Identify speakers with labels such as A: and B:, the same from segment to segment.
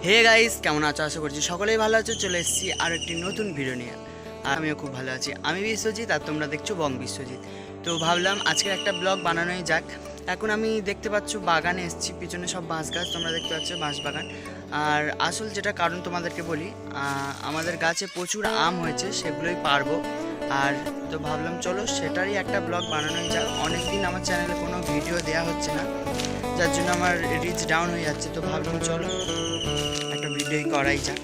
A: Hey guys, কেমন আছো? আশা করছি সকলেই ভালো আছো। চলে এসেছি আর একটি নতুন ভিডিও নিয়ে। আর আমিও খুব ভালো আছি। আমি বিশ্বজিৎ আর তোমরা দেখছো বং বিশ্বজিৎ। তো ভাবলাম আজকের একটা ব্লগ বানানোই যাক। এখন আমি দেখতে পাচ্ছ বাগানে এসেছি, পিছনে সব বাঁশ গাছ তোমরা দেখতে পাচ্ছ, বাঁশ বাগান। আর আসল যেটা কারণ তোমাদেরকে বলি, আমাদের গাছে প্রচুর আম হয়েছে, সেগুলোই পারবো। আর তো ভাবলাম চলো সেটারই একটা ব্লগ বানানোই যাক। অনেকদিন আমার চ্যানেলে কোনো ভিডিও দেওয়া হচ্ছে না, যার জন্য আমার রিচ ডাউন হয়ে যাচ্ছে। তো ভাবলাম চলো একটা ভিডিওই করাই যাক।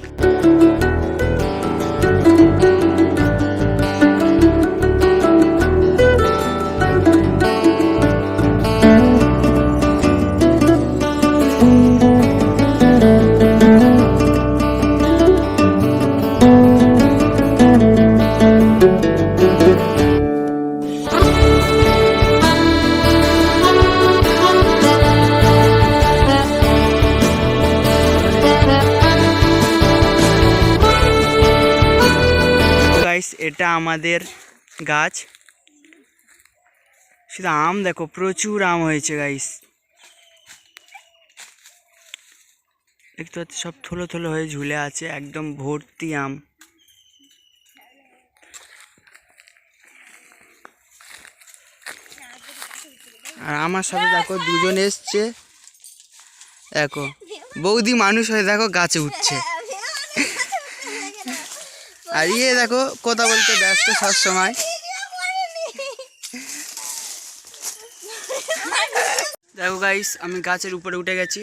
A: গাইস, এটা আমাদের গাছ। শুধু আম দেখো, প্রচুর আম হয়েছে গাইস। দেখতে পাচ্ছি সব থলো থলো হয়ে ঝুলে আছে, একদম ভর্তি আম। আর আমার সাথে দেখো দুজন এসছে, দেখো বৌদি মানুষ হয়ে দেখো গাছে উঠছে। আর ইয়ে দেখো কথা বলতে ব্যস্ত সব সময়। দেখো গাইস, আমি গাছের উপরে উঠে গেছি,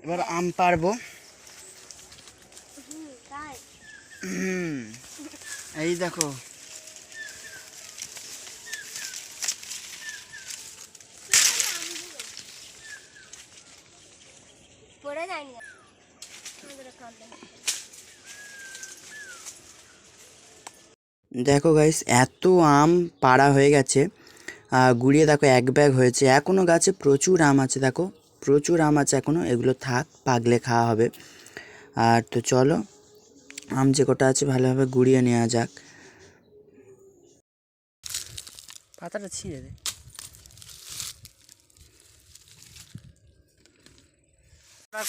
A: এবার আম পারবো। এই দেখো, দেখো গাইস, এত আম পাড়া হয়ে গেছে। গুড়িয়ে দেখো এক ব্যাগ হয়েছে। এখনও গাছে প্রচুর আম আছে, দেখো প্রচুর আম আছে এখনও। এগুলো থাক, পাকলে খাওয়া হবে। আর তো চলো আম যে কটা আছে ভালোভাবে গুড়িয়ে নেওয়া যাক। পাতাটা ছিঁড়ে দে।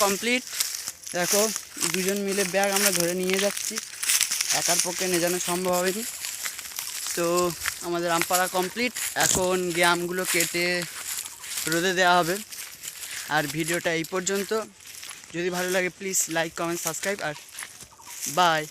A: কমপ্লিট। দেখো দুজন মিলে ব্যাগ আমরা ধরে নিয়ে যাচ্ছি, একার পক্ষে নিয়ে যাওয়া সম্ভব হয়নি। তো আমাদের আম পাড়া কমপ্লিট। এখন গিয়ে আমগুলো কেটে রোদে দেওয়া হবে। আর ভিডিওটা এই পর্যন্ত। যদি ভালো লাগে প্লিজ লাইক, কমেন্ট, সাবস্ক্রাইব। আর বাই।